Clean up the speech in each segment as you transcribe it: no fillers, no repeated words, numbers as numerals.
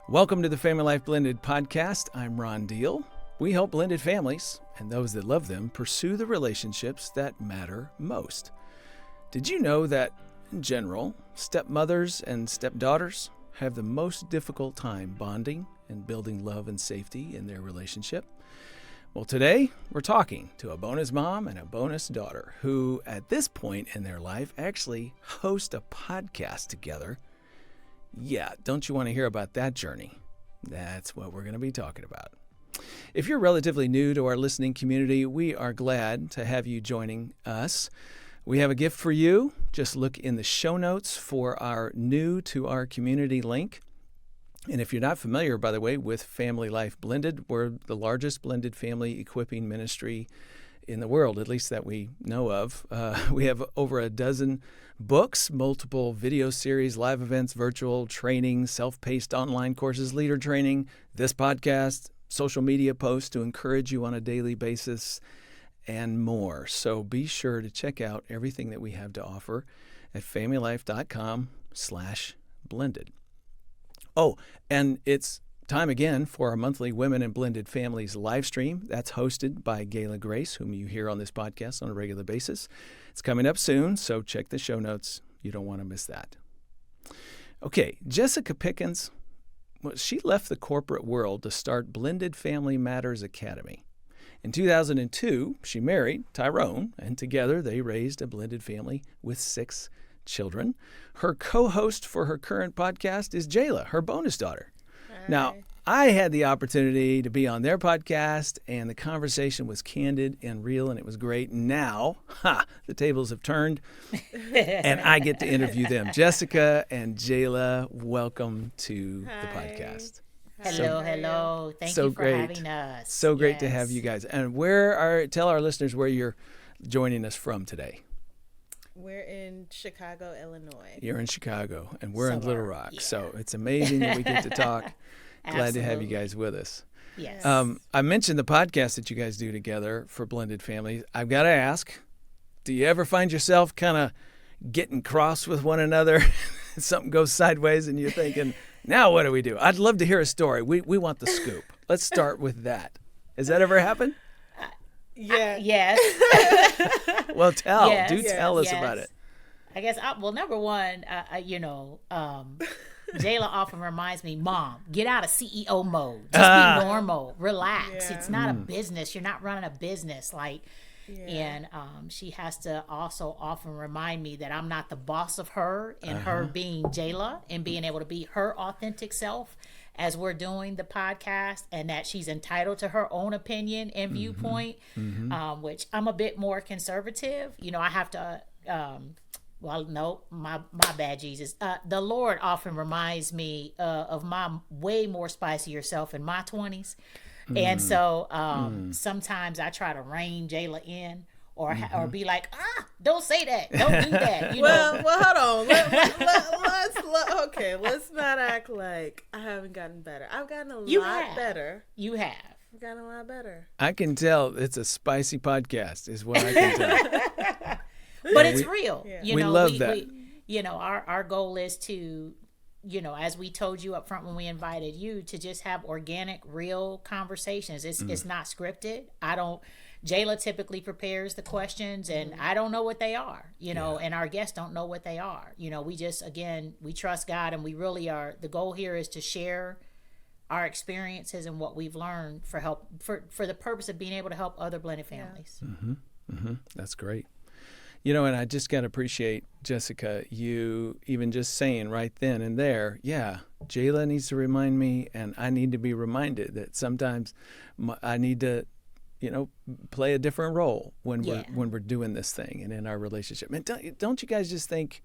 Welcome to the Family Life Blended podcast. I'm Ron Deal. We help blended families and those that love them pursue the relationships that matter most. Did you know that, in general, stepmothers and stepdaughters have the most difficult time bonding and building love and safety in their relationship? Well, today we're talking to a bonus mom and a bonus daughter who, at this point in their life, actually host a podcast together. Yeah, don't you want to hear about that journey? That's what we're going to be talking about. If you're relatively new to our listening community, we are glad to have you joining us. We have a gift for you. Just look in the show notes for our new to our community link. And if you're not familiar, by the way, with Family Life Blended, we're the largest blended family equipping ministry in the world, at least that we know of. We have over a dozen books, multiple video series, live events, virtual training, self-paced online courses, leader training, this podcast, social media posts to encourage you on a daily basis, and more. So be sure to check out everything that we have to offer at familylife.com/blended. Oh, and it's time again for our monthly Women in Blended Families live stream. That's hosted by Jayla Grace, whom you hear on this podcast on a regular basis. It's coming up soon, so check the show notes. You don't want to miss that. Okay, Jessica Pickens, well, she left the corporate world to start Blended Family Matters Academy. In 2002, she married Tyrone, and together they raised a blended family with 6 children. Her co-host for her current podcast is Jayla, her bonus daughter. Now, I had the opportunity to be on their podcast, and the conversation was candid and real, and it was great. Now, the tables have turned, and I get to interview them. Jessica and Jayla, welcome to the podcast. Hello. Thank you for having us. So great to have you guys. And tell our listeners where you're joining us from today. We're in Chicago, Illinois. You're in Chicago, and we're in Little Rock. Yeah. So it's amazing that we get to talk. Glad to have you guys with us. Yes. I mentioned the podcast that you guys do together for blended families. I've got to ask, do you ever find yourself kind of getting cross with one another? Something goes sideways and you're thinking, now what do we do? I'd love to hear a story. We want the scoop. Let's start with that. Has that ever happened? Yeah. Yes. Well, tell us about it. I guess, number one, Jayla often reminds me, Mom, get out of CEO mode. Just be normal. Relax. Yeah. It's not a business. You're not running a business. And she has to also often remind me that I'm not the boss of her and her being Jayla and being able to be her authentic self as we're doing the podcast, and that she's entitled to her own opinion and viewpoint, which I'm a bit more conservative. I have to, my bad, Jesus. The Lord often reminds me of my way more spicier self in my 20s. And so sometimes I try to rein Jayla in or be like, don't say that. Don't do that. Well, hold on. Let's not act like I haven't gotten better. I've gotten a lot better. You have. I've gotten a lot better. I can tell it's a spicy podcast is what I can tell. But it's real. Yeah. We love that. Our goal is to, as we told you up front when we invited you, to just have organic, real conversations. It's not scripted. Jayla typically prepares the questions, and I don't know what they are, and our guests don't know what they are. We just, again, we trust God, and we really are. The goal here is to share our experiences and what we've learned for the purpose of being able to help other blended families. Yeah. That's great. And I just got to appreciate, Jessica, you even just saying right then and there, Jayla needs to remind me, and I need to be reminded that sometimes I need to, play a different role when we're doing this thing and in our relationship. And don't you guys just think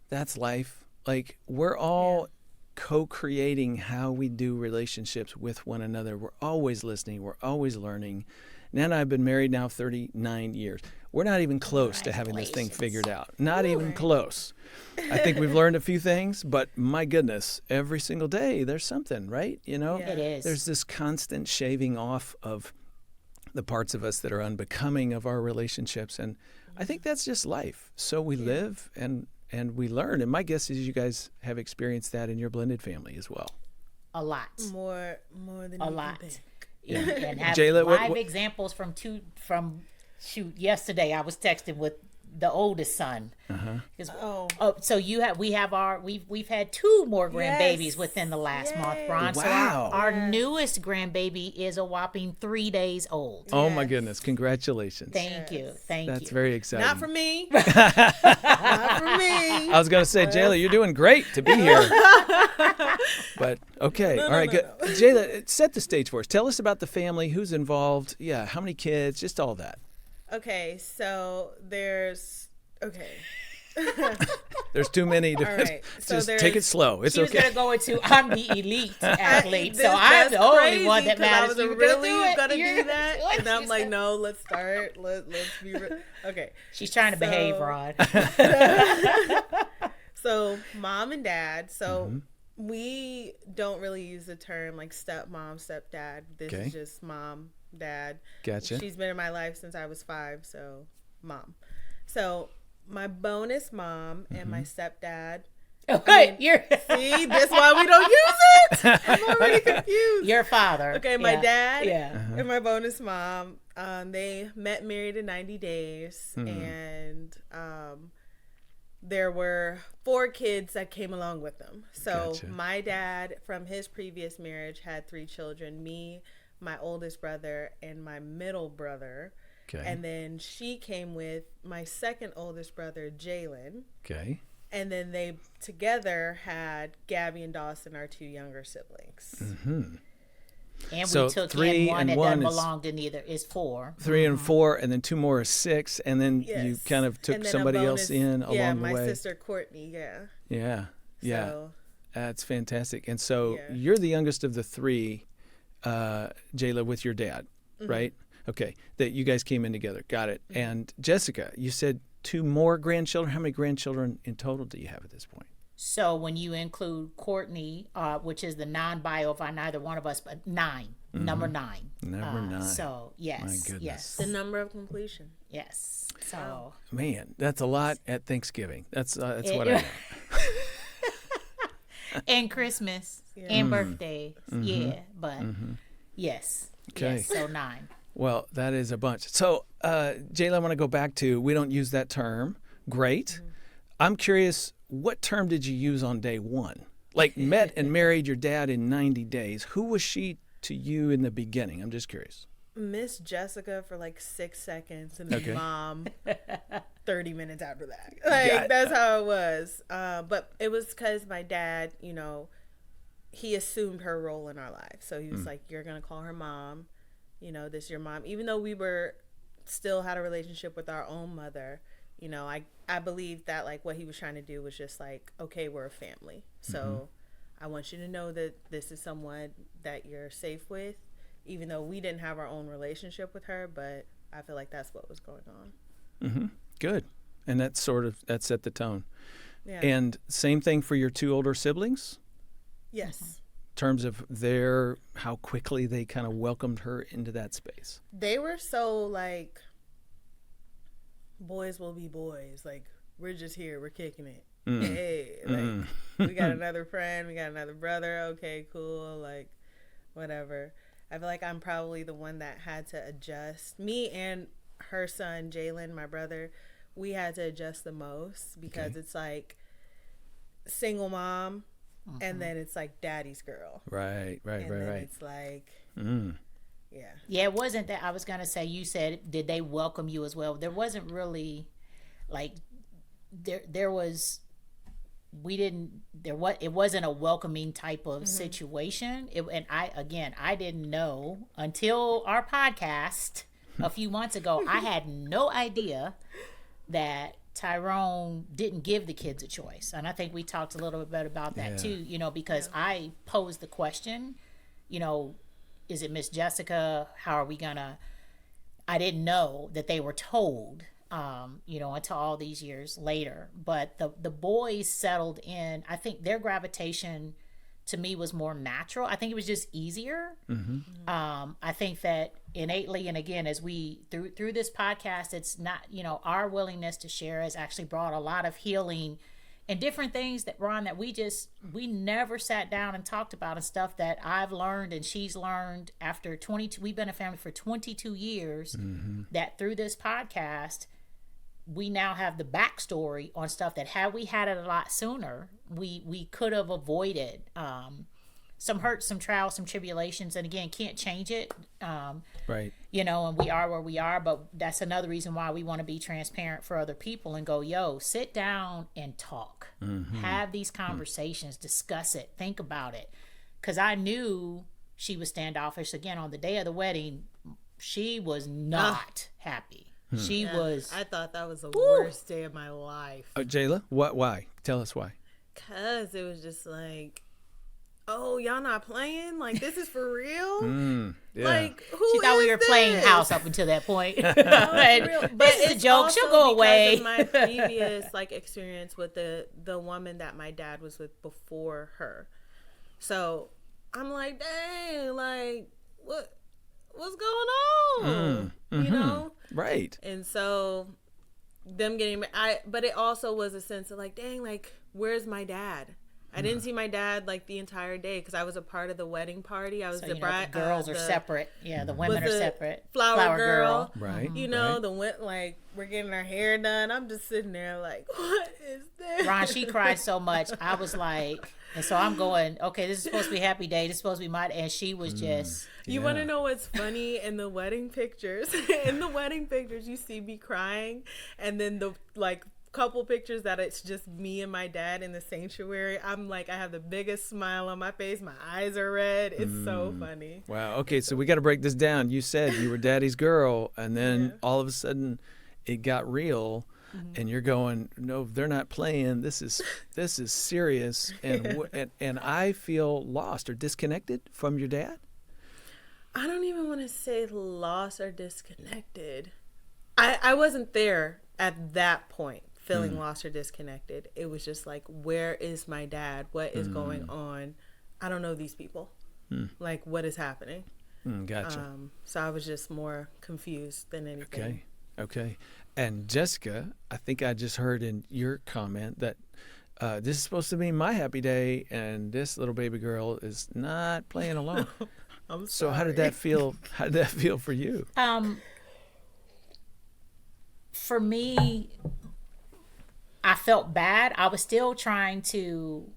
that's life? Like, we're all co-creating how we do relationships with one another. We're always listening. We're always learning. Nan and I have been married now 39 years. We're not even close to having this thing figured out. Not even close. I think we've learned a few things, but my goodness, every single day there's something, right? It is. There's this constant shaving off of the parts of us that are unbecoming of our relationships. And I think that's just life. So we live and we learn. And my guess is you guys have experienced that in your blended family as well. a lot. More than A you lot. can think. Yeah. And have Jayla, live examples from yesterday I was texting with the oldest son. So we've had 2 more grandbabies within the last month, Ron. Wow. So our newest grandbaby is a whopping 3 days old. Oh my goodness! Congratulations. Thank you. That's very exciting. Not for me. Not for me. I was going to say, Jayla, you're doing great to be here. But okay, all right, good. Jayla, set the stage for us. Tell us about the family, who's involved. Yeah, how many kids? Just all that. Okay, so there's There's too many to right, so just take it slow. It's She was okay. gonna go into I'm the elite athlete, so I'm the only one that matters. I was really gonna do that, and I'm like, no, let's start. Let's be okay. She's trying to behave, Rod. So mom and dad. So we don't really use the term like stepmom, stepdad. This is just mom, dad. Gotcha. She's been in my life since I was 5, so mom. So my bonus mom and my stepdad. See, that's why we don't use it. I'm already confused. Your father. Okay, my dad Yeah. and my bonus mom, they met married in 90 days, and there were 4 kids that came along with them. So my dad, from his previous marriage, had 3 children, me, my oldest brother, and my middle brother. Okay. And then she came with my second oldest brother, Jaylen. Okay. And then they together had Gabby and Dawson, our 2 younger siblings. Mm-hmm. And So we took 3 in one and that 1 doesn't is- belong to neither. Is 4. 3 and 4, and then 2 more is 6, and then you Yes. kind of took And then a somebody bonus- else in along yeah, the my way. sister Courtney, Yeah. So, That's fantastic. And so Yeah. you're the youngest of the 3, Jayla, with your dad, right? Okay, that you guys came in together. Got it. And Jessica, you said 2 more grandchildren. How many grandchildren in total do you have at this point? So when you include Courtney, which is the non-bio by neither one of us, but 9, number 9. Number 9. So yes, My goodness. yes, the number of completion. yes. So Man, that's a lot at Thanksgiving. That's what I know. and Christmas and birthdays, but yes, Okay. yes. So 9. Well, that is a bunch. So, Jayla, I want to go back to, we don't use that term. Great. I'm curious, what term did you use on day 1? Like, met and married your dad in 90 days. Who was she to you in the beginning? I'm just curious. Miss Jessica for like 6 seconds, and then mom 30 minutes after that. Like, that's how it was. But it was because my dad, he assumed her role in our life. So he was like, you're going to call her mom. This is your mom. Even though we still had a relationship with our own mother, I believe that like what he was trying to do was just like, okay, we're a family. So I want you to know that this is someone that you're safe with, even though we didn't have our own relationship with her, but I feel like that's what was going on. Mm-hmm. Good. And that set the tone. Yeah. And same thing for your 2 older siblings? Yes. In terms of how quickly they kind of welcomed her into that space. They were so like, boys will be boys. Like, we're just here. We're kicking it. Hey, like, we got another friend. We got another brother. Okay, cool. Like, whatever. I feel like I'm probably the one that had to adjust. Me and her son, Jaylen, my brother, we had to adjust the most because it's like single mom, and then it's like daddy's girl. Right. It's like, yeah. Yeah, it wasn't that. I was going to say, you said, did they welcome you as well? There wasn't really, like, it wasn't a welcoming type of situation. I didn't know until our podcast a few months ago. I had no idea that Tyrone didn't give the kids a choice. And I think we talked a little bit about that too, because I posed the question, is it Miss Jessica? How are we gonna? I didn't know that they were told, until all these years later. But the boys settled in. I think their gravitation to me was more natural. I think it was just easier. I think that innately, and again, as we through this podcast, it's not, our willingness to share has actually brought a lot of healing and different things that, Ron, that we never sat down and talked about, and stuff that I've learned and she's learned after 22, we've been a family for 22 years, that through this podcast, we now have the backstory on stuff that had we had it a lot sooner, we could have avoided some hurt, some trials, some tribulations, and again, can't change it. Right. You know, and we are where we are, but that's another reason why we want to be transparent for other people and go, yo, sit down and talk. Have these conversations, discuss it, think about it. Because I knew she was standoffish. Again, on the day of the wedding, she was not happy. She was. I thought that was the worst day of my life. Jayla, why? Tell us why. Because it was just like, oh, y'all not playing? Like, this is for real? Yeah. Like, She thought we were playing house up until that point. But this is a joke. She'll go away. My previous experience with the woman that my dad was with before her. So I'm like, dang, like, what's going on? You know? Right. And so them getting but it also was a sense of like, dang, like, where's my dad? I didn't see my dad like the entire day because I was a part of the wedding party. I was the bride. The girls are separate. Yeah, the women are separate. Flower girl. Right. You know, we're getting our hair done. I'm just sitting there like, what is this? Ron, she cried so much. I was like, and so I'm going, okay, this is supposed to be a happy day. This is supposed to be my day. And she was just. You want to know what's funny? In the wedding pictures, you see me crying. And then the couple pictures that it's just me and my dad in the sanctuary, I'm like, I have the biggest smile on my face. My eyes are red. It's so funny. Wow. Okay, so we got to break this down. You said you were daddy's girl, and then all of a sudden it got real, and you're going, no, they're not playing. This is serious, and I feel lost or disconnected from your dad. I don't even want to say lost or disconnected. I wasn't there at that point. Feeling lost or disconnected. It was just like, where is my dad? What is going on? I don't know these people. Like, what is happening? Gotcha. So I was just more confused than anything. Okay. And Jessica, I think I just heard in your comment that this is supposed to be my happy day, and this little baby girl is not playing along. I'm sorry. So how did that feel? How did that feel for you? For me, I felt bad. I was still trying to,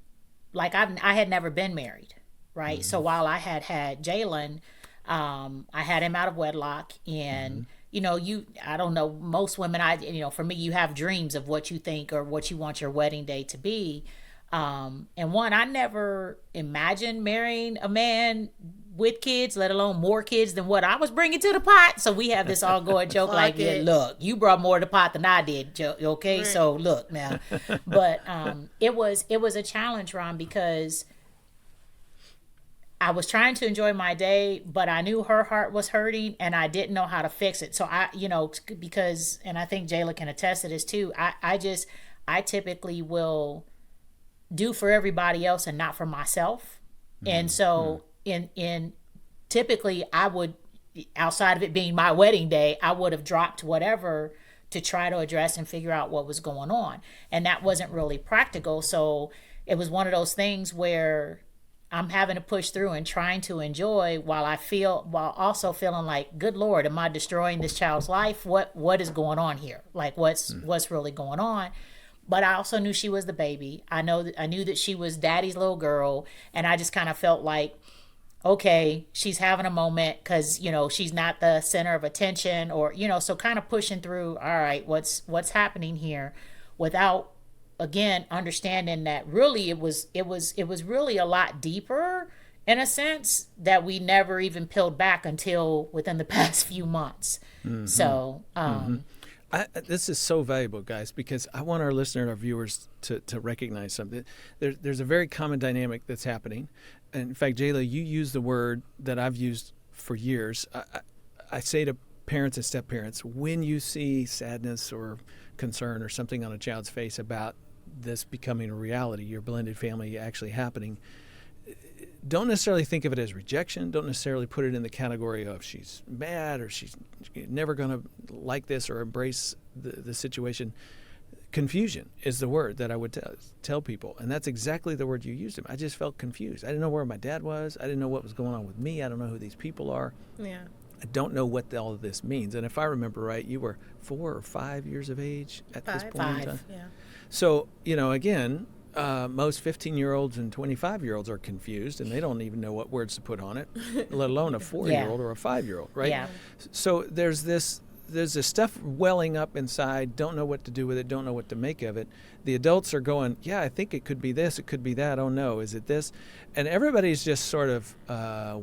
I had never been married, right? So while I had Jaylen, I had him out of wedlock, and I don't know, most women, for me, you have dreams of what you think or what you want your wedding day to be. And I never imagined marrying a man with kids, let alone more kids than what I was bringing to the pot. So we have this ongoing joke yeah, look, you brought more to the pot than I did, okay? Right. So look now. But it was a challenge, Ron, because I was trying to enjoy my day, but I knew her heart was hurting and I didn't know how to fix it. So because, and I think Jayla can attest to this too, I typically will do for everybody else and not for myself. And so in typically I would, outside of it being my wedding day, I would have dropped whatever to try to address and figure out what was going on. And that wasn't really practical. So it was one of those things where I'm having to push through and trying to enjoy while also feeling like, good Lord, am I destroying this child's life? What is going on here? Like what's really going on? But I also knew she was the baby. I knew that she was daddy's little girl. And I just kind of felt like, okay, she's having a moment because, she's not the center of attention or, so kind of pushing through, all right, what's happening here without, again, understanding that really it was really a lot deeper in a sense that we never even peeled back until within the past few months. So, this is so valuable, guys, because I want our listener, our viewers to recognize something. There's a very common dynamic that's happening. And in fact, Jayla, you use the word that I've used for years. I say to parents and step-parents, when you see sadness or concern or something on a child's face about this becoming a reality, your blended family actually happening, don't necessarily think of it as rejection. Don't necessarily put it in the category of she's mad or she's never going to like this or embrace the situation. Confusion is the word that I would tell people. And that's exactly the word you used. I just felt confused. I didn't know where my dad was. I didn't know what was going on with me. I don't know who these people are. Yeah. I don't know what all of this means. And if I remember right, you were 4 or 5 years of age at this point in time. Yeah. So, again, most 15-year-olds and 25-year-olds are confused, and they don't even know what words to put on it, let alone a 4-year-old or a 5-year-old, right? Yeah. So there's this stuff welling up inside, don't know what to do with it, don't know what to make of it. The adults are going, yeah, I think it could be this, it could be that, oh no, is it this? And everybody's just sort of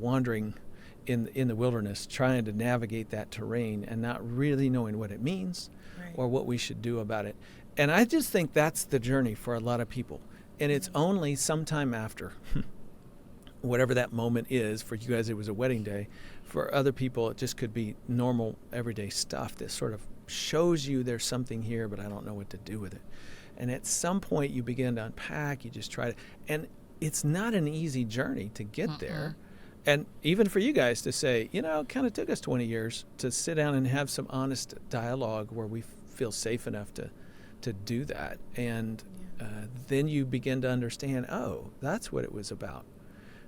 wandering in the wilderness, trying to navigate that terrain and not really knowing what it means or what we should do about it. And I just think that's the journey for a lot of people. And it's only sometime after, whatever that moment is. For you guys, it was a wedding day. For other people, it just could be normal, everyday stuff that sort of shows you there's something here, but I don't know what to do with it. And at some point, you begin to unpack, you just try to, and it's not an easy journey to get there. And even for you guys to say, it kind of took us 20 years to sit down and have some honest dialogue where we feel safe enough to do that. And then you begin to understand, oh, that's what it was about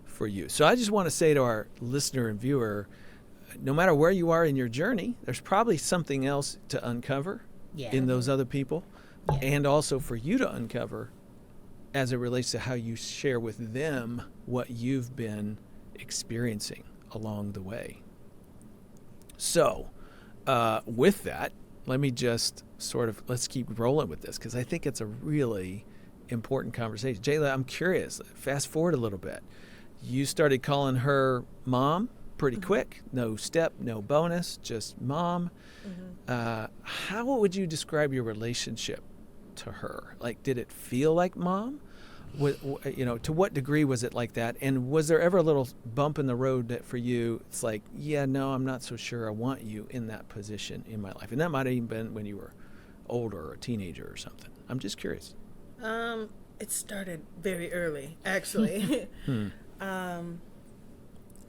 for you. So I just want to say to our listener and viewer, no matter where you are in your journey, there's probably something else to uncover in those other people, and also for you to uncover as it relates to how you share with them what you've been experiencing along the way. So with that, let me just let's keep rolling with this, because I think it's a really important conversation. Jayla, I'm curious, fast forward a little bit. You started calling her mom pretty quick. No step, no bonus, just mom. How would you describe your relationship to her? Like, did it feel like mom? To what degree was it like that? And was there ever a little bump in the road that for you, it's like, yeah, no, I'm not so sure I want you in that position in my life? And that might have even been when you were older or a teenager or something. I'm just curious. It started very early, actually.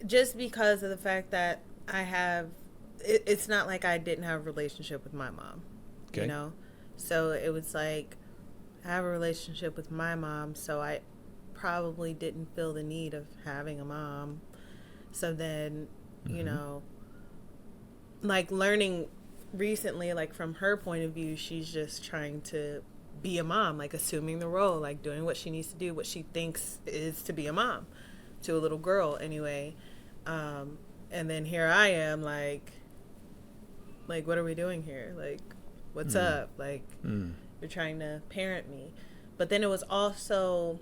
Just because of the fact that it's not like I didn't have a relationship with my mom, So it was like, I have a relationship with my mom, so I probably didn't feel the need of having a mom. So then, like learning recently, like from her point of view, she's just trying to be a mom, like assuming the role, like doing what she needs to do, what she thinks is to be a mom to a little girl anyway. And then here I am, like, what are we doing here? Like, what's up? Like, you're trying to parent me. But then it was also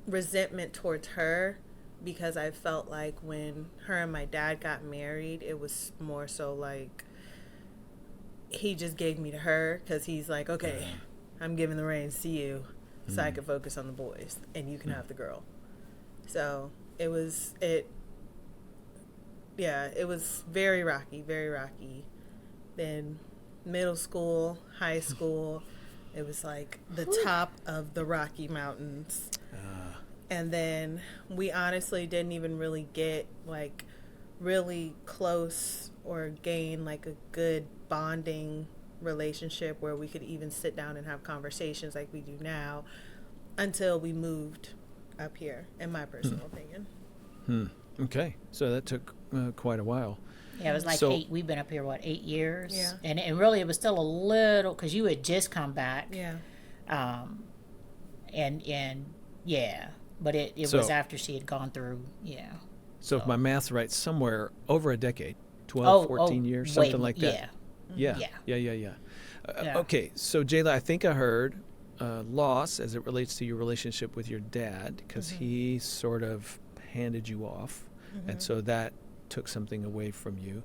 resentment towards her, because I felt like when her and my dad got married, it was more so like he just gave me to her because he's like, okay, I'm giving the reins to you so I can focus on the boys and you can have the girl. So it was very rocky, very rocky. Then middle school, high school, it was like the top of the Rocky Mountains. And then we honestly didn't even really get like really close or gain like a good bonding relationship where we could even sit down and have conversations like we do now until we moved up here, in my personal opinion. Okay, so that took quite a while. Yeah, it was like we've been up here, 8 years? Yeah. And really it was still a little, because you had just come back. Yeah. And yeah, but it was after she had gone through, So if my math's right, somewhere over a decade, 12, 14 years, something like that. Yeah. Okay, so Jayla, I think I heard loss as it relates to your relationship with your dad, because he sort of handed you off, and so that took something away from you.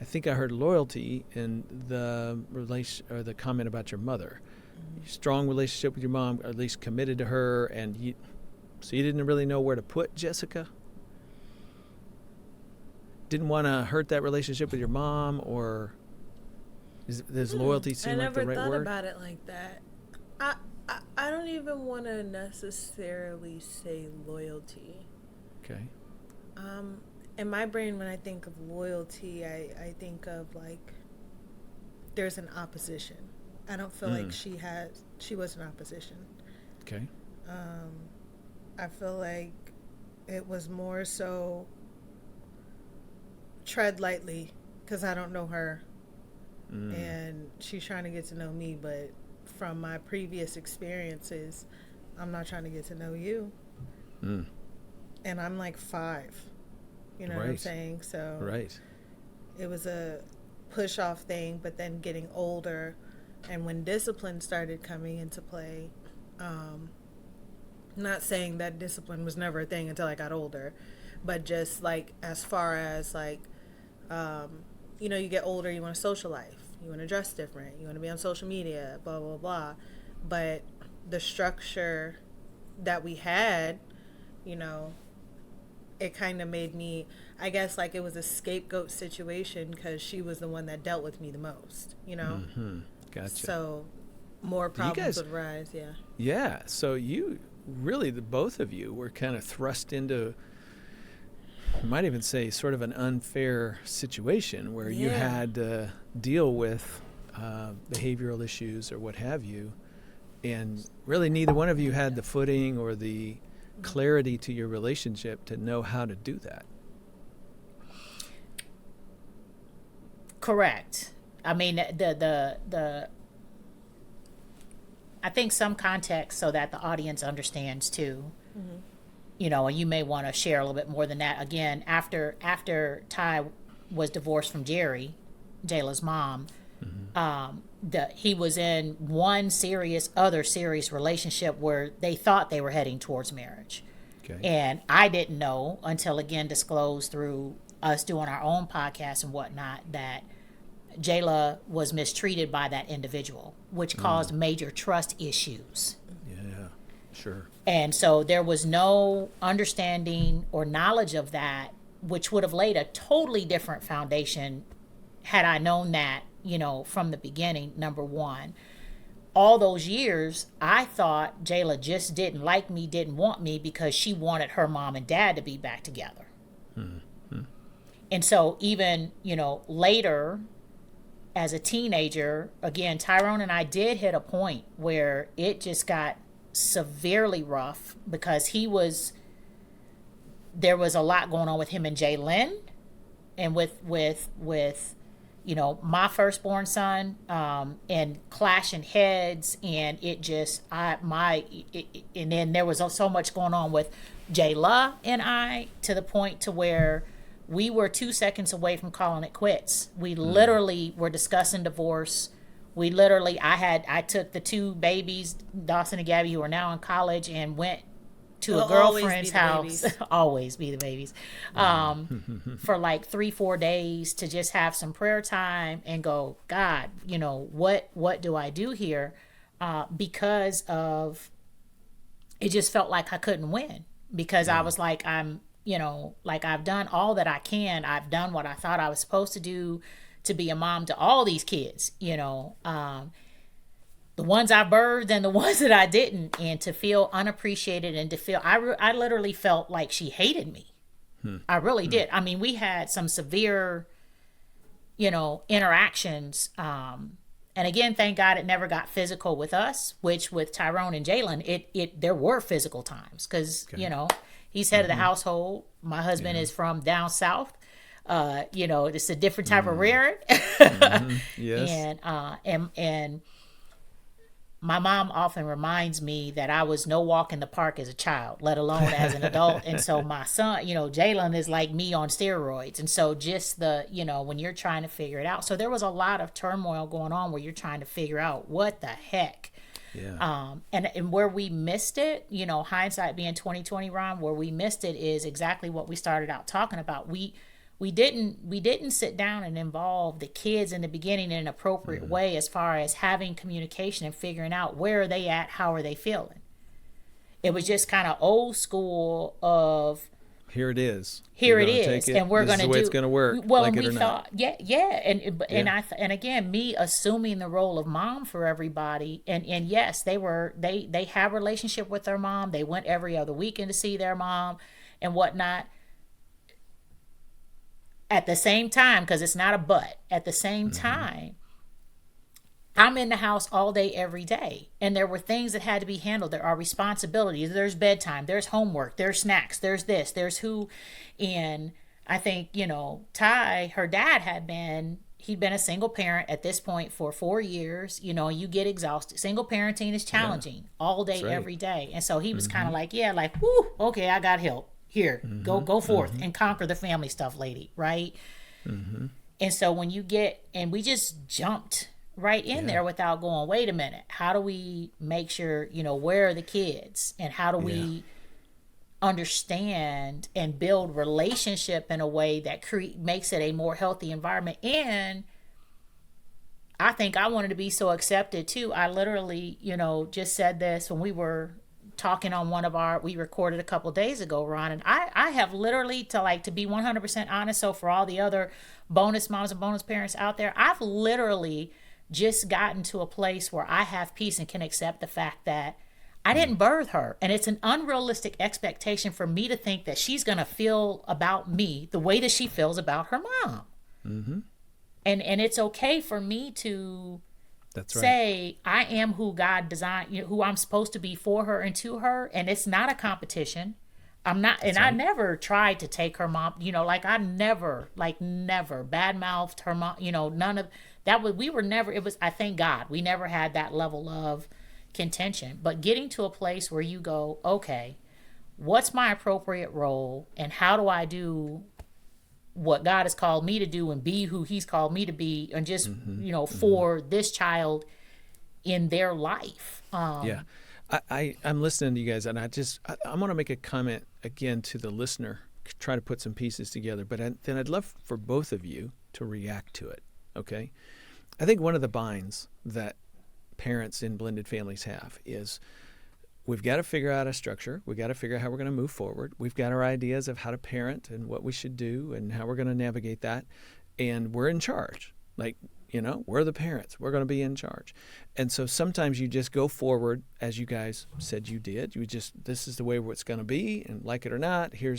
I think I heard loyalty in the the comment about your mother. Strong relationship with your mom, or at least committed to her, and so you didn't really know where to put Jessica? Didn't want to hurt that relationship with your mom, or does loyalty seem like the right word? I never thought about it like that. I don't even want to necessarily say loyalty. Okay. In my brain, when I think of loyalty, I think of like there's an opposition. I don't feel like she was in opposition. Okay. I feel like it was more so tread lightly because I don't know her. And she's trying to get to know me, but from my previous experiences, I'm not trying to get to know you. And I'm like 5. You know what I'm saying? So it was a push off thing, but then getting older, and when discipline started coming into play, not saying that discipline was never a thing until I got older, but just like as far as like, you know, you get older, you want a social life, you want to dress different, you want to be on social media, blah, blah, blah. But the structure that we had, you know, it kind of made me, I guess, like it was a scapegoat situation because she was the one that dealt with me the most, you know? Gotcha. So more problems would rise, Yeah, so you really, the both of you were kind of thrust into, I might even say, sort of an unfair situation where you had to deal with behavioral issues or what have you, and really neither one of you had the footing or the clarity to your relationship to know how to do that. Correct. I mean, the I think some context so that the audience understands too. You know, and you may want to share a little bit more than that. Again, after Ty was divorced from Jerry, Jayla's mom, he was in one other serious relationship where they thought they were heading towards marriage. Okay. And I didn't know until, again, disclosed through us doing our own podcast and whatnot, that Jayla was mistreated by that individual, which caused major trust issues. Yeah, sure. And so there was no understanding or knowledge of that, which would have laid a totally different foundation had I known that, you know, from the beginning, number one. All those years, I thought Jayla just didn't like me, didn't want me because she wanted her mom and dad to be back together. And so even, you know, later as a teenager, again, Tyrone and I did hit a point where it just got severely rough because there was a lot going on with him and Jaylyn, and with you know, my firstborn son, and clashing heads, and it just and then there was so much going on with Jayla and I, to the point to where we were 2 seconds away from calling it quits. We literally were discussing divorce. I took the 2 babies, Dawson and Gabby, who are now in college, and went to a girlfriend's house. Always be the babies. For like 3-4 days to just have some prayer time and go, God, you know, what do I do here? Because of, it just felt like I couldn't win, because I was like, you know, like I've done all that I can. I've done what I thought I was supposed to do to be a mom to all these kids, you know, the ones I birthed and the ones that I didn't, and to feel unappreciated and to feel, I literally felt like she hated me. I really did. I mean, we had some severe, you know, interactions. And again, thank God it never got physical with us, which with Tyrone and Jaylyn, there were physical times because, you know, he's head of the household. My husband is from down south. You know, it's a different type of rearing. Yes. And my mom often reminds me that I was no walk in the park as a child, let alone as an adult. And so my son, you know, Jaylyn is like me on steroids. And so just you know, when you're trying to figure it out. So there was a lot of turmoil going on where you're trying to figure out what the heck. Yeah. And where we missed it, you know, hindsight being 2020, Ron, where we missed it is exactly what we started out talking about. We didn't sit down and involve the kids in the beginning in an appropriate way, as far as having communication and figuring out where are they at, how are they feeling. It was just kind of old school of, here it is. Here it is, and we're going to do. This is the way it's going to work. Well, like and we thought, yeah. and again, me assuming the role of mom for everybody, and yes, they have a relationship with their mom. They went every other weekend to see their mom, and whatnot. At the same time, because it's not a but. At the same time, I'm in the house all day, every day. And there were things that had to be handled. There are responsibilities. There's bedtime. There's homework. There's snacks. There's this. There's who. And I think, Ty, her dad he'd been a single parent at this point for 4 years. You get exhausted. Single parenting is challenging all day, every day. And so he was kind of like, whoo, okay, I got help. Here, go forth and conquer the family stuff, lady. Right. And so when you and we just jumped right in there without going, wait a minute, how do we make sure, where are the kids, and how do we understand and build relationship in a way that makes it a more healthy environment. And I think I wanted to be so accepted too. I literally, just said this when we were talking on we recorded a couple days ago, Ron, and I have literally, to be 100% honest, so for all the other bonus moms and bonus parents out there, I've literally just gotten to a place where I have peace and can accept the fact that I didn't birth her. And it's an unrealistic expectation for me to think that she's going to feel about me the way that she feels about her mom. Mm-hmm. And it's okay for me to say, I am who God designed, who I'm supposed to be for her and to her. And it's not a competition. I'm not, and I never tried to take her mom, I never badmouthed her mom, none of that. We were never, I thank God, we never had that level of contention. But getting to a place where you go, okay, what's my appropriate role, and how do I do what God has called me to do and be who he's called me to be, and just for this child in their life. I'm listening to you guys, and I want to make a comment again to the listener, try to put some pieces together, but then I'd love for both of you to react to it. Okay, I think one of the binds that parents in blended families have is we've got to figure out a structure. We've got to figure out how we're going to move forward. We've got our ideas of how to parent and what we should do and how we're going to navigate that. And we're in charge. We're the parents. We're going to be in charge. And so sometimes you just go forward, as you guys said you did. This is the way it's going to be, and like it or not, here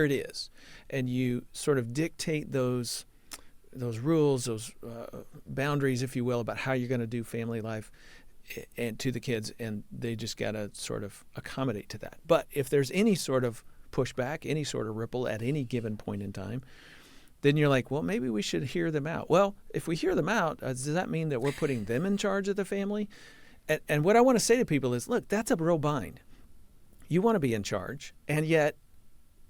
it is. And you sort of dictate those rules, those boundaries, if you will, about how you're going to do family life and to the kids, and they just got to sort of accommodate to that. But if there's any sort of pushback, any sort of ripple at any given point in time, then you're like, well, maybe we should hear them out. Well, if we hear them out, does that mean that we're putting them in charge of the family? And what I want to say to people is, look, that's a real bind. You want to be in charge, and yet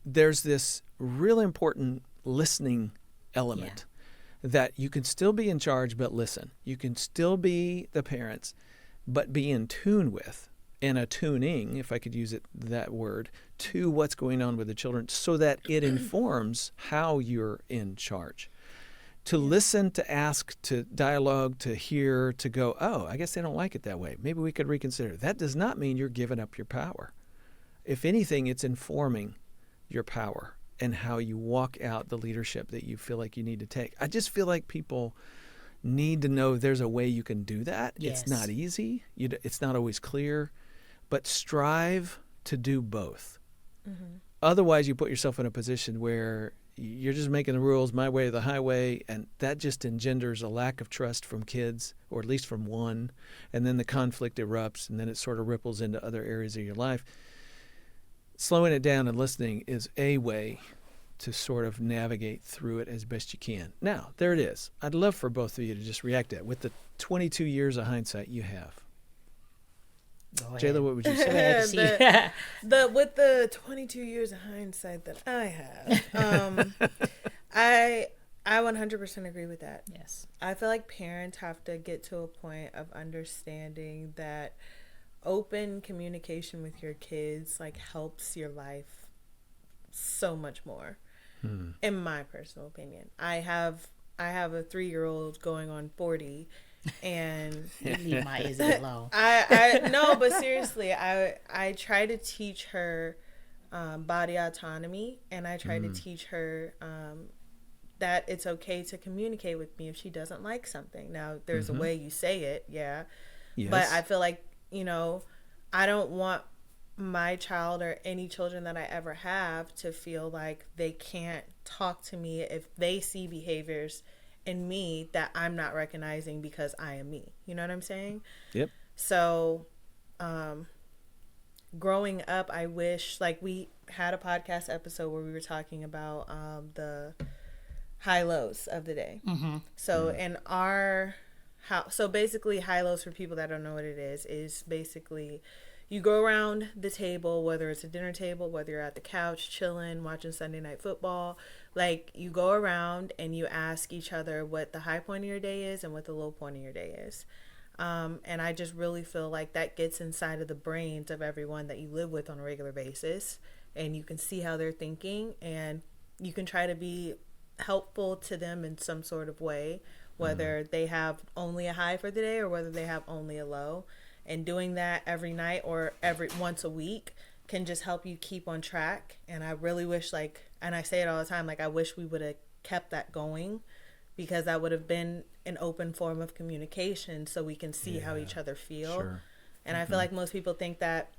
there's this really important listening element. That you can still be in charge, but listen. You can still be the parents, but be in tune with, and attuning, if I could use that word, to what's going on with the children, so that it informs how you're in charge. To listen, to ask, to dialogue, to hear, to go, oh, I guess they don't like it that way. Maybe we could reconsider. That does not mean you're giving up your power. If anything, it's informing your power and how you walk out the leadership that you feel like you need to take. I just feel like people need to know there's a way you can do that. Yes. It's not easy. It's not always clear, but strive to do both. Mm-hmm. Otherwise, you put yourself in a position where you're just making the rules my way or the highway, and that just engenders a lack of trust from kids, or at least from one, and then the conflict erupts, and then it sort of ripples into other areas of your life. Slowing it down and listening is a way to sort of navigate through it as best you can. Now, there it is. I'd love for both of you to just react to it with the 22 years of hindsight you have. Jayla, what would you say? With the 22 years of hindsight that I have, I 100% agree with that. Yes. I feel like parents have to get to a point of understanding that open communication with your kids helps your life so much more. In my personal opinion, I have a 3-year-old going on 40, and leave my Izzy alone. I no, but seriously, I try to teach her body autonomy, and I try to teach her that it's okay to communicate with me if she doesn't like something. Now, there's a way you say it, yes. But I feel like, I don't want my child or any children that I ever have to feel like they can't talk to me if they see behaviors in me that I'm not recognizing because I am me. You know what I'm saying? Yep. So, growing up, I wish, like, we had a podcast episode where we were talking about the high lows of the day. So in our house, so basically high lows, for people that don't know what it is basically you go around the table, whether it's a dinner table, whether you're at the couch chilling, watching Sunday Night Football, like, you go around and you ask each other what the high point of your day is and what the low point of your day is. And I just really feel like that gets inside of the brains of everyone that you live with on a regular basis, and you can see how they're thinking, and you can try to be helpful to them in some sort of way, whether they have only a high for the day or whether they have only a low. And doing that every night or every once a week can just help you keep on track. And I really wish, like, and I say it all the time, like, I wish we would have kept that going, because that would have been an open form of communication so we can see how each other feel. Sure. And I feel like most people think that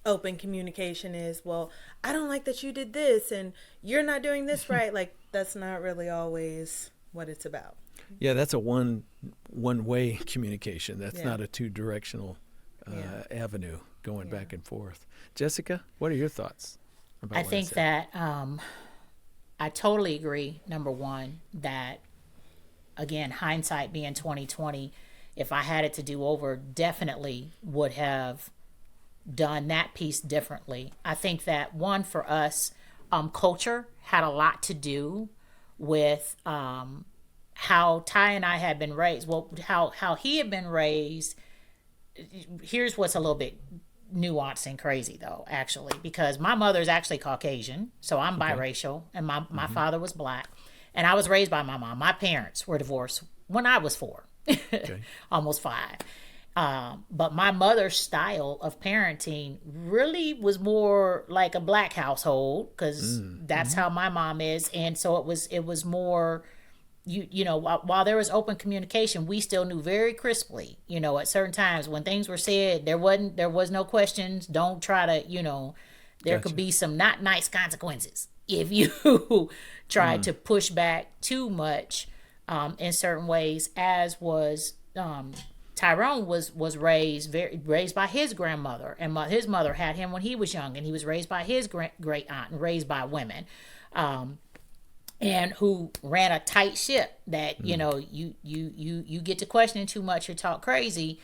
open communication is, well, I don't like that you did this and you're not doing this right. Like, that's not really always what it's about. Yeah, that's a one-way communication. That's not a two-directional avenue going back and forth. Jessica, what are your thoughts about I think that I totally agree, number one, that, again, hindsight being 2020, if I had it to do over, definitely would have done that piece differently. I think that, one, for us, culture had a lot to do with how Ty and I had been raised. Well, how he had been raised. Here's what's a little bit nuanced and crazy, though, actually, because my mother's actually Caucasian, so I'm biracial, and my father was black, and I was raised by my mom. My parents were divorced when I was 4, almost 5. But my mother's style of parenting really was more like a black household, because that's how my mom is. And so it was more, you know, while there was open communication, we still knew very crisply, you know, at certain times when things were said, there was no questions. Don't try to, you know, there could be some not nice consequences if you tried to push back too much in certain ways, as was Tyrone was raised by his grandmother, and his mother had him when he was young, and he was raised by his great aunt and raised by women, and who ran a tight ship that, you know, you get to questioning too much or talk crazy,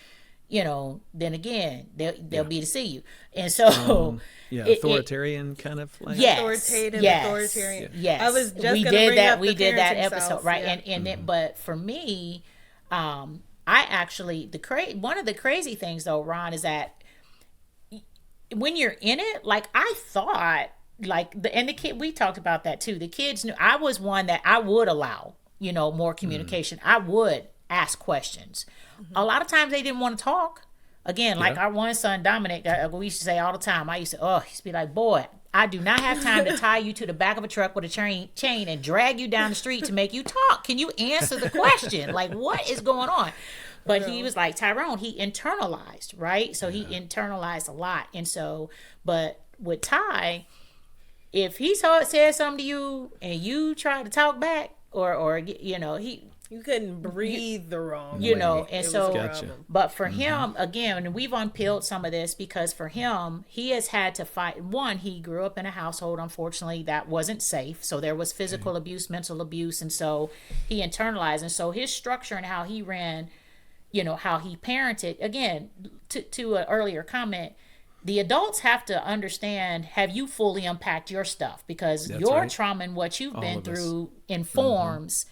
you know, then again they'll be to see you. And so authoritarian kind of like authoritarian. Yes. I was just we gonna did bring that up we the did that parenting episode, styles, right? And but for me, I actually, one of the crazy things though, Ron, is that when you're in it, like, I thought, like, and the kid, we talked about that too. The kids knew I was one that I would allow, you know, more communication. I would ask questions. A lot of times they didn't want to talk. Again, like our one son, Dominic, we used to say all the time, he used to be like, boy, I do not have time to tie you to the back of a truck with a chain and drag you down the street to make you talk. Can you answer the question? Like, what is going on? But he was like, Tyrone, he internalized, right? So he internalized a lot. And so, but with Ty, if he said something to you and you try to talk back, or you know, you couldn't breathe the wrong you way. know, and so, but for Mm-hmm. him, again, and we've unpeeled some of this, because for him, he has had to fight. One, he grew up in a household, unfortunately, that wasn't safe. So there was physical abuse, mental abuse. And so he internalized. And so his structure and how he ran, you know, how he parented, again, to an earlier comment, the adults have to understand, have you fully unpacked your stuff? Because your trauma and what you've been through informs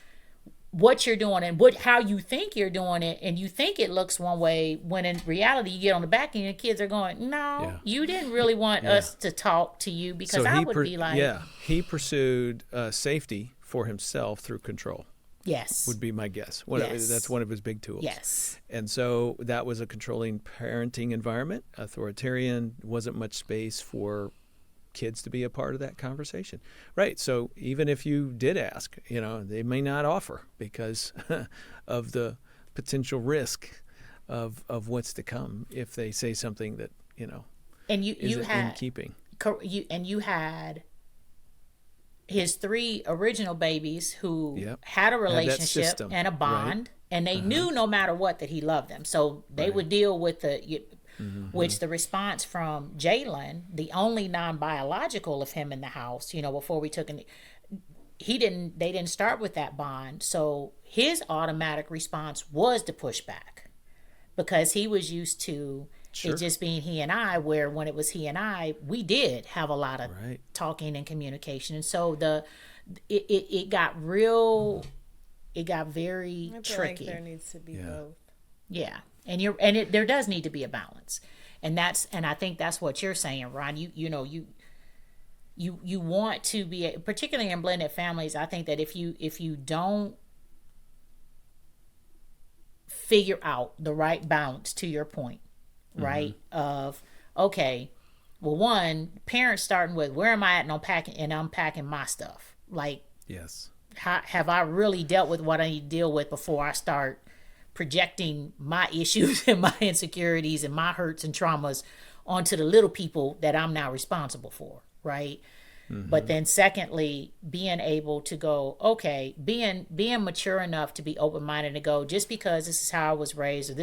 what you're doing and how you think you're doing it, and you think it looks one way when in reality you get on the back and the kids are going, no, you didn't really want us to talk to you, because I would be like, he pursued safety for himself through control. Yes, would be my guess. That's one of his big tools. Yes. And so that was a controlling parenting environment, authoritarian, wasn't much space for kids to be a part of that conversation. Right. So even if you did ask, you know, they may not offer because of the potential risk of what's to come if they say something that, you know, and you isn't had in keeping. You had his 3 original babies who Yep. had a Had that relationship system, and a bond, right? and they knew no matter what that he loved them. So they would deal with which the response from Jaylen, the only non-biological of him in the house, before we took they didn't start with that bond. So his automatic response was to push back because he was used to it just being he and I, where when it was he and I, we did have a lot of talking and communication. And so it got real, it got very tricky. Like there needs to be both. Yeah. There does need to be a balance. And I think that's what you're saying, Ron. You want to be, particularly in blended families, I think that if you don't figure out the right balance, to your point, right, of, okay, well, one, parents starting with where am I at and unpacking my stuff. Like, yes, have I really dealt with what I need to deal with before I start projecting my issues and my insecurities and my hurts and traumas onto the little people that I'm now responsible for, right? But then secondly, being able to go, okay, being mature enough to be open-minded to go, just because this is how I was raised, or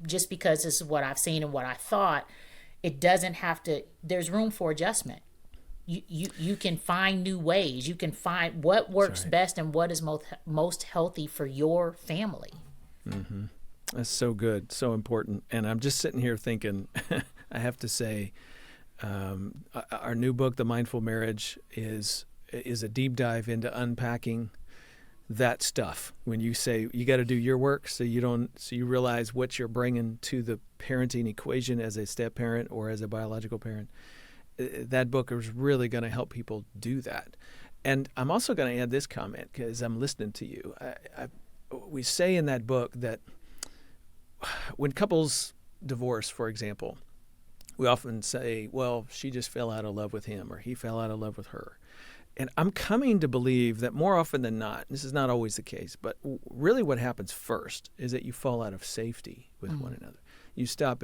just because this is what I've seen and what I thought, it doesn't have to, there's room for adjustment. You can find new ways. You can find what works best and what is most healthy for your family. That's so good, so important. And I'm just sitting here thinking, I have to say, our new book, The Mindful Marriage, is a deep dive into unpacking that stuff. When you say you got to do your work, so you realize what you're bringing to the parenting equation as a step parent or as a biological parent. That book is really going to help people do that. And I'm also going to add this comment because I'm listening to you. We say in that book that when couples divorce, for example, we often say, well, she just fell out of love with him or he fell out of love with her. And I'm coming to believe that more often than not, this is not always the case, but really what happens first is that you fall out of safety with one another. You stop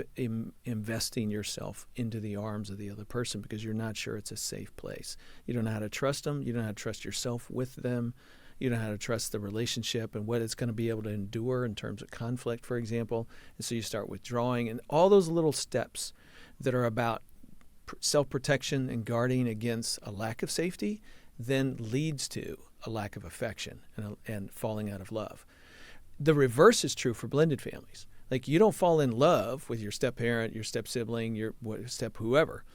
investing yourself into the arms of the other person because you're not sure it's a safe place. You don't know how to trust them. You don't know how to trust yourself with them. You don't know how to trust the relationship and what it's going to be able to endure in terms of conflict, for example. And so you start withdrawing, and all those little steps that are about self-protection and guarding against a lack of safety then leads to a lack of affection and falling out of love. The reverse is true for blended families. Like, you don't fall in love with your step-parent, your step-sibling, your step-whoever.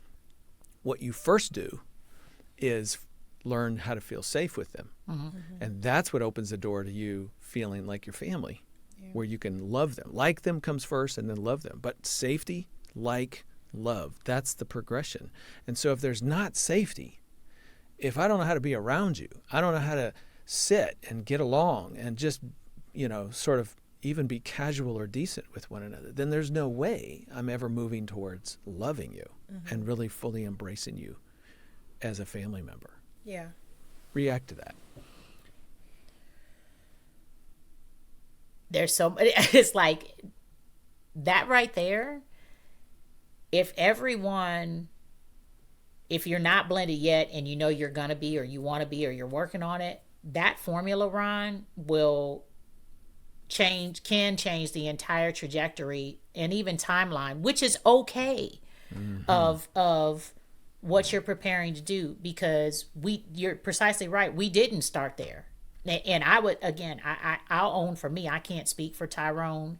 What you first do is learn how to feel safe with them. And that's what opens the door to you feeling like your family, where you can love them. Like them comes first and then love them. But safety, like, love, that's the progression. And so if there's not safety, if I don't know how to be around you, I don't know how to sit and get along and just, sort of even be casual or decent with one another, then there's no way I'm ever moving towards loving you and really fully embracing you as a family member. Yeah. React to that. There's so it's like that right there. If you're not blended yet and you know you're going to be or you want to be or you're working on it, that formula, Ron, can change the entire trajectory and even timeline, which is okay, of what you're preparing to do, because you're precisely right. We didn't start there. And I would, again, I'll own for me, I can't speak for Tyrone.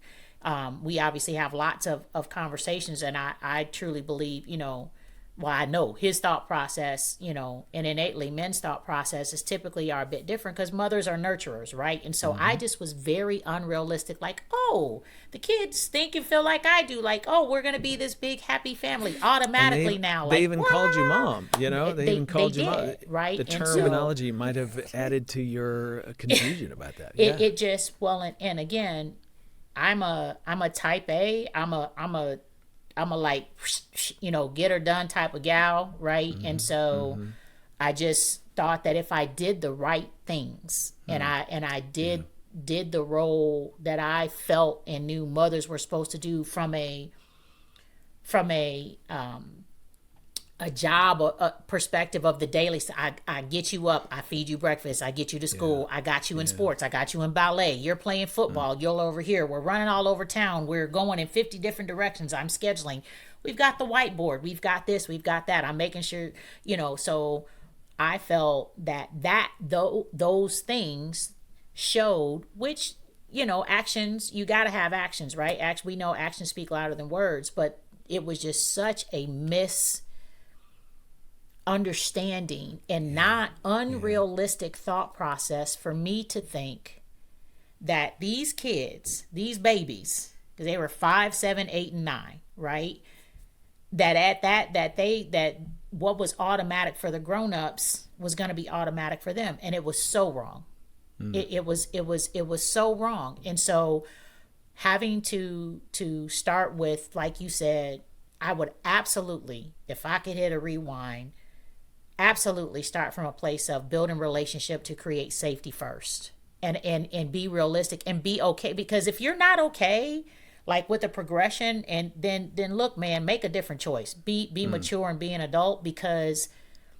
We obviously have lots of conversations, and I truly believe, I know his thought process, and innately men's thought processes typically are a bit different because mothers are nurturers, right? And so I just was very unrealistic, like, oh, the kids think and feel like I do, like, oh, we're going to be this big happy family automatically now. They like, even called you mom, They even called you mom. Right? The terminology might have added to your confusion about that. It just, and again, I'm a type A. I'm a like, get her done type of gal, right? And so I just thought that if I did the right things and I did the role that I felt and knew mothers were supposed to do from a a job or a perspective of the daily. I get you up, I feed you breakfast, I get you to school, I got you in sports, I got you in ballet, you're playing football, you're over here, we're running all over town, we're going in 50 different directions, I'm scheduling, we've got the whiteboard, we've got this, we've got that, I'm making sure, so I felt that those things showed, which, actions, you got to have actions, right? We know actions speak louder than words, but it was just such a misunderstanding and not unrealistic thought process for me to think that these kids, these babies, because they were 5, 7, 8, and 9, right? That what was automatic for the grown-ups was going to be automatic for them, and it was so wrong. It was so wrong. And so having to start with, like you said, I would absolutely, if I could hit a rewind, absolutely start from a place of building relationship to create safety first, and be realistic and be okay. Because if you're not okay, like with the progression, and then look, man, make a different choice. Be mature and be an adult, because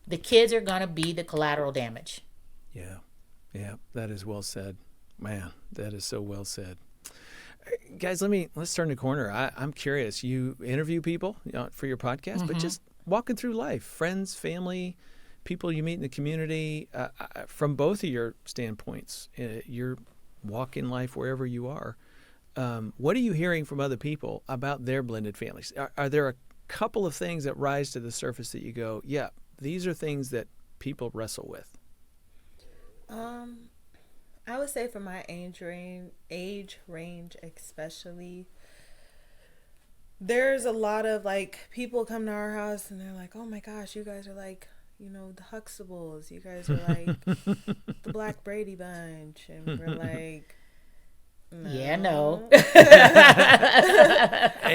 the kids are gonna be the collateral damage. Yeah, that is well said. Man, that is so well said. Guys, let's turn the corner. I'm curious. You interview people for your podcast, but just walking through life, friends, family, people you meet in the community, from both of your standpoints, your walk in life wherever you are. What are you hearing from other people about their blended families? Are there a couple of things that rise to the surface that you go, yeah, these are things that people wrestle with? I would say for my age range especially, there's a lot of like people come to our house and they're like, oh my gosh, you guys are like, the Huxtables, you guys are like the Black Brady Bunch, and we're like, no. Yeah, no.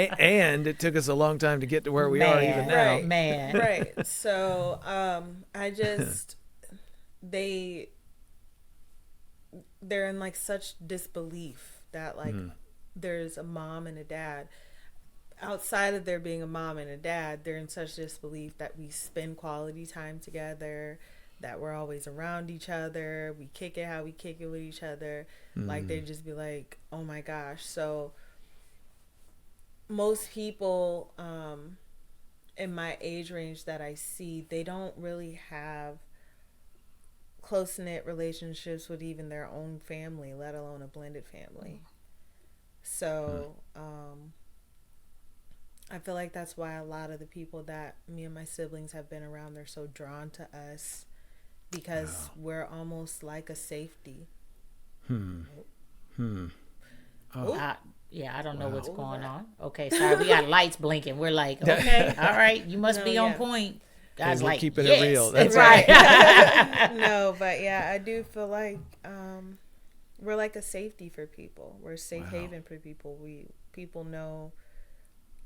And it took us a long time to get to where we are even now. Right, man. Right. So I just they're in like such disbelief that like there's a mom and a dad. Outside of there being a mom and a dad, they're in such disbelief that we spend quality time together, that we're always around each other, we kick it how we kick it with each other. Like they'd just be like, oh my gosh. So most people in my age range that I see, they don't really have close-knit relationships with even their own family, let alone a blended family. So I feel like that's why a lot of the people that me and my siblings have been around, they're so drawn to us, because we're almost like a safety. I don't know what's going on. Okay, sorry, we got lights blinking. We're like, okay, all right, you must be on point. Guys, like, keeping it real. That's right. No, but yeah, I do feel like we're like a safety for people. We're a safe haven for people. People know.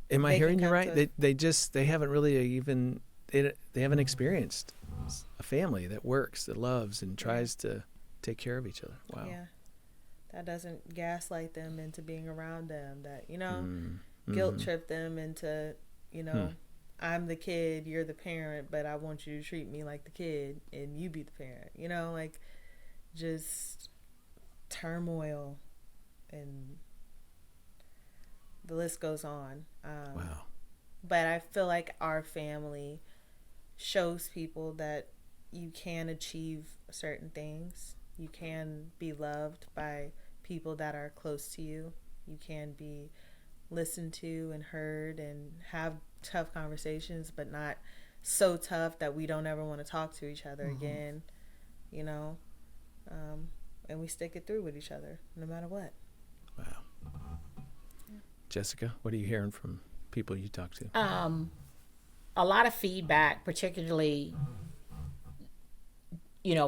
Am I hearing you right? They haven't really even they haven't experienced a family that works, that loves, and tries to take care of each other. Wow. Yeah. That doesn't gaslight them into being around them. That guilt trip them into I'm the kid, you're the parent, but I want you to treat me like the kid and you be the parent. Like just turmoil, and the list goes on. Wow. But I feel like our family shows people that you can achieve certain things. You can be loved by people that are close to you. You can be listened to and heard and have tough conversations, but not so tough that we don't ever want to talk to each other again, and we stick it through with each other no matter what. Wow. Yeah. Jessica, what are you hearing from people you talk to? A lot of feedback, particularly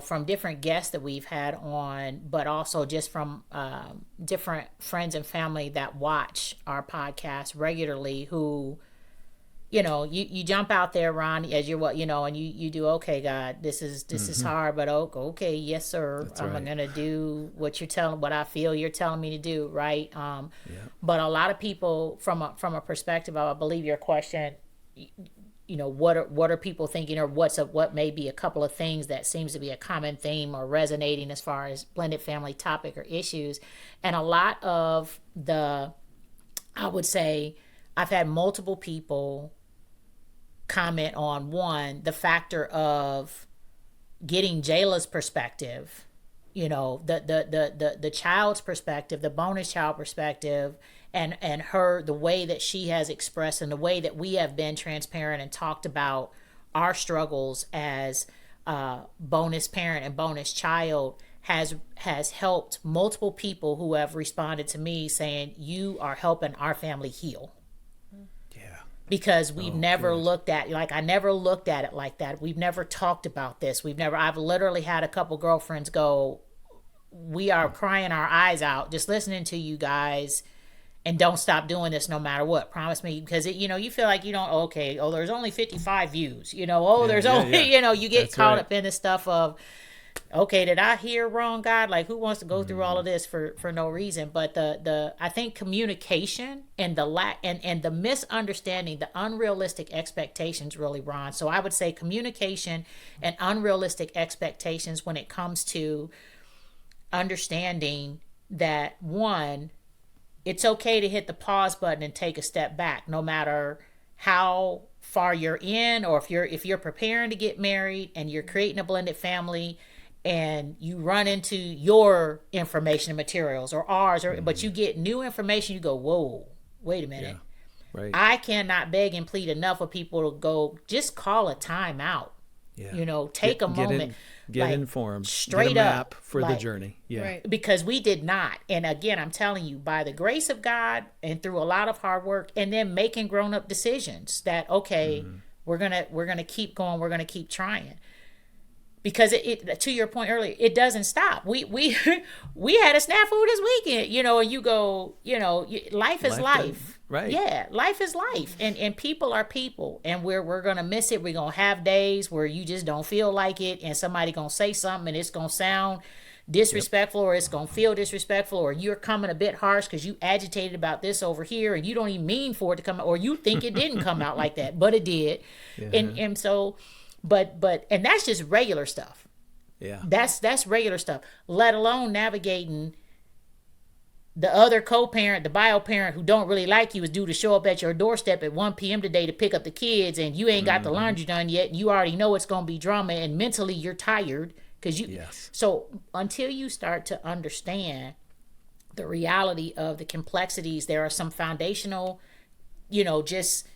from different guests that we've had on, but also just from different friends and family that watch our podcast regularly, who, you jump out there, Ron, as you're and you do, okay, God, this is hard, but okay, yes, sir. I'm going to do what I feel you're telling me to do. Right. But a lot of people from a perspective of, I believe your question, what are people thinking, or what may be a couple of things that seems to be a common theme or resonating as far as blended family topic or issues. And a lot of I would say I've had multiple people comment on, one, the factor of getting Jayla's perspective, the child's perspective, the bonus child perspective, and her, the way that she has expressed and the way that we have been transparent and talked about our struggles as bonus parent and bonus child has helped multiple people who have responded to me saying, you are helping our family heal. Because we've never looked at, I never looked at it like that. We've never talked about this. I've literally had a couple girlfriends go, we are crying our eyes out just listening to you guys, and don't stop doing this no matter what. Promise me. Because you feel like there's only 55 views, you get That's caught right. up in the stuff of, okay, did I hear wrong, God? Like, who wants to go through all of this for no reason? But I think communication and the lack and the misunderstanding, the unrealistic expectations, really, Ron. So I would say communication and unrealistic expectations when it comes to understanding that, one, it's okay to hit the pause button and take a step back, no matter how far you're in, or if you're preparing to get married and you're creating a blended family, and you run into your information and materials or ours, but you get new information, you go, whoa, wait a minute. Yeah. Right. I cannot beg and plead enough of people to go, just call a time out. Yeah. Take a moment. Get informed. Straight get a map up for the journey. Yeah. Right. Because we did not. And again, I'm telling you, by the grace of God and through a lot of hard work, and then making grown-up decisions that, okay, we're gonna keep going, we're gonna keep trying. Because it to your point earlier, it doesn't stop. We had a snafu this weekend, and you go, life is life. Right. Yeah, life is life. And people are people. And we're going to miss it. We're going to have days where you just don't feel like it. And somebody going to say something and it's going to sound disrespectful, or it's going to feel disrespectful, or you're coming a bit harsh because you agitated about this over here and you don't even mean for it to come out, or you think it didn't come out like that, but it did. Yeah. And so... But and that's just regular stuff. Yeah. That's regular stuff. Let alone navigating the other co-parent, the bio parent who don't really like you, is due to show up at your doorstep at 1 p.m. today to pick up the kids, and you ain't got the laundry done yet. And you already know it's gonna be drama, and mentally you're tired because you. Yes. So until you start to understand the reality of the complexities, there are some foundational, just.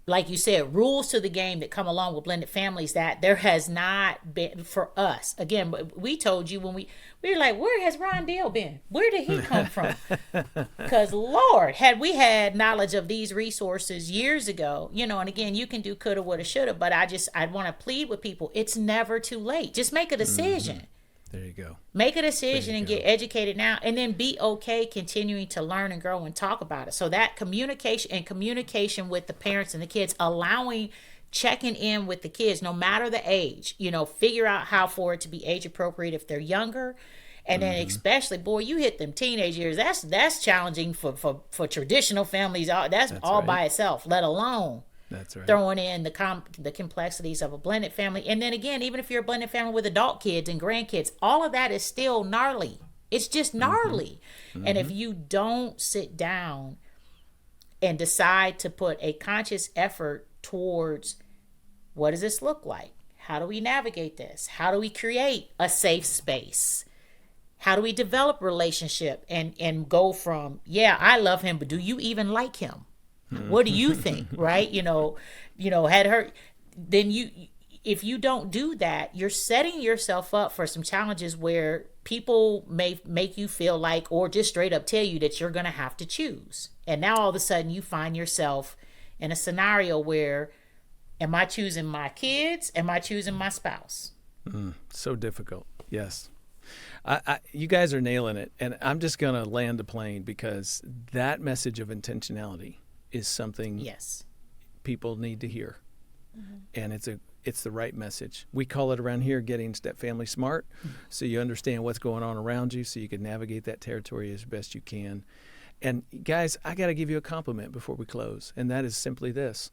Like you said, rules to the game that come along with blended families that there has not been for us. Again, we told you when we were like, where has Ron Dale been? Where did he come from? Because Lord, had we had knowledge of these resources years ago, and again, you can do coulda, woulda, shoulda, but I'd want to plead with people. It's never too late. Just make a decision. There you go. Make a decision and get educated now, and then be okay continuing to learn and grow and talk about it. So that communication with the parents and the kids, checking in with the kids, no matter the age, figure out how for it to be age appropriate if they're younger. And then especially, boy, you hit them teenage years. That's challenging for traditional families. That's all right. By itself, let alone That's right. throwing in the complexities of a blended family. And then again, even if you're a blended family with adult kids and grandkids, all of that is still gnarly. It's just gnarly. And if you don't sit down and decide to put a conscious effort towards, what does this look like? How do we navigate this? How do we create a safe space? How do we develop relationship and go from, yeah, I love him, but do you even like him? What do you think? Right? Had her, then if you don't do that, you're setting yourself up for some challenges where people may make you feel like, or just straight up tell you that you're going to have to choose. And now all of a sudden you find yourself in a scenario where, am I choosing my kids? Am I choosing my spouse? So difficult. Yes. You guys are nailing it. And I'm just going to land the plane, because that message of intentionality is something people need to hear. And it's the right message. We call it around here getting step family smart, so you understand what's going on around you, so you can navigate that territory as best you can. And guys, I got to give you a compliment before we close, and that is simply this.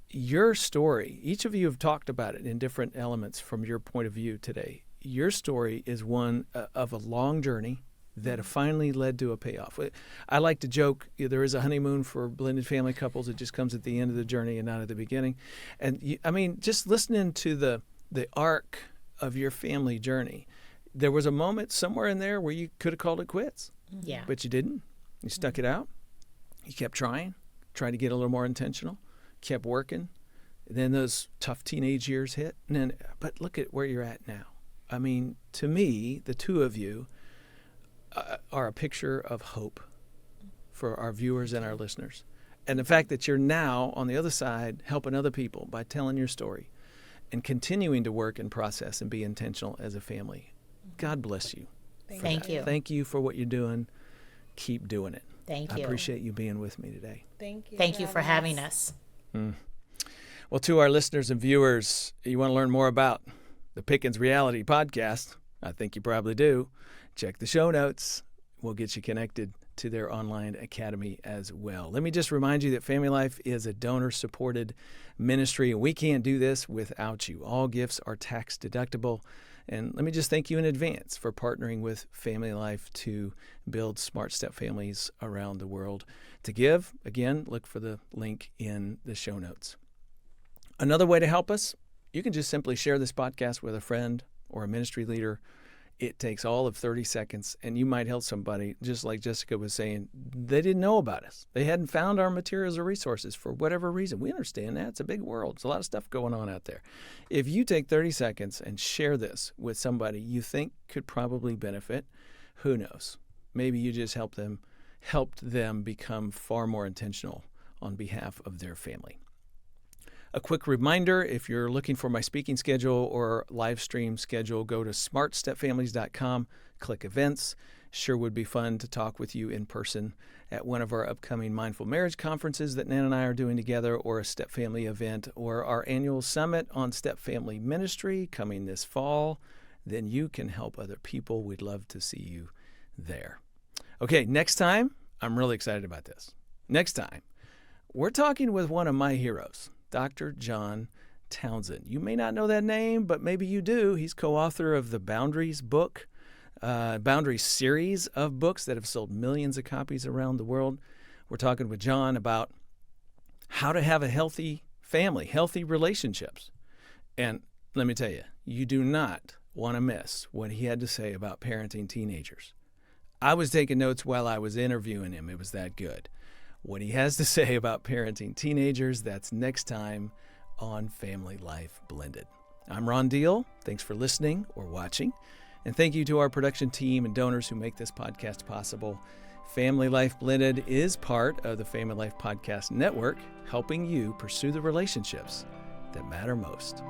your story, each of you have talked about it in different elements from your point of view today. Your story is one of a long journey that finally led to a payoff. I like to joke, there is a honeymoon for blended family couples. It just comes at the end of the journey and not at the beginning. And just listening to the arc of your family journey, there was a moment somewhere in there where you could have called it quits. Yeah. But you didn't. You stuck it out. You kept trying to get a little more intentional, kept working. Then those tough teenage years hit. But look at where you're at now. I mean, to me, the two of you are a picture of hope for our viewers and our listeners. And the fact that you're now on the other side helping other people by telling your story and continuing to work and process and be intentional as a family. God bless you. Thank you. Thank you for what you're doing. Keep doing it. Thank you. I appreciate you being with me today. Thank you. Thank you for having us. Well, to our listeners and viewers, you want to learn more about the Pickens Reality Podcast? I think you probably do. Check the show notes. We'll get you connected to their online academy as well. Let me just remind you that FamilyLife is a donor-supported ministry, and we can't do this without you. All gifts are tax deductible. And let me just thank you in advance for partnering with FamilyLife to build smart step families around the world. To give, again, look for the link in the show notes. Another way to help us, you can just simply share this podcast with a friend or a ministry leader. It takes all of 30 seconds, and you might help somebody, just like Jessica was saying, they didn't know about us. They hadn't found our materials or resources for whatever reason. We understand that. It's a big world. There's a lot of stuff going on out there. If you take 30 seconds and share this with somebody you think could probably benefit, who knows? Maybe you just helped them become far more intentional on behalf of their family. A quick reminder, if you're looking for my speaking schedule or live stream schedule, go to smartstepfamilies.com, click events. Sure would be fun to talk with you in person at one of our upcoming Mindful Marriage conferences that Nan and I are doing together, or a Step Family event, or our annual summit on Step Family Ministry coming this fall. Then you can help other people. We'd love to see you there. Okay, next time, I'm really excited about this. Next time, we're talking with one of my heroes, Dr. John Townsend. You may not know that name, but maybe you do. He's co-author of the Boundaries book, Boundaries series of books that have sold millions of copies around the world. We're talking with John about how to have a healthy family, healthy relationships. And let me tell you, you do not want to miss what he had to say about parenting teenagers. I was taking notes while I was interviewing him. It was that good. What he has to say about parenting teenagers, that's next time on Family Life Blended. I'm Ron Deal. Thanks for listening or watching. And thank you to our production team and donors who make this podcast possible. Family Life Blended is part of the Family Life Podcast Network, helping you pursue the relationships that matter most.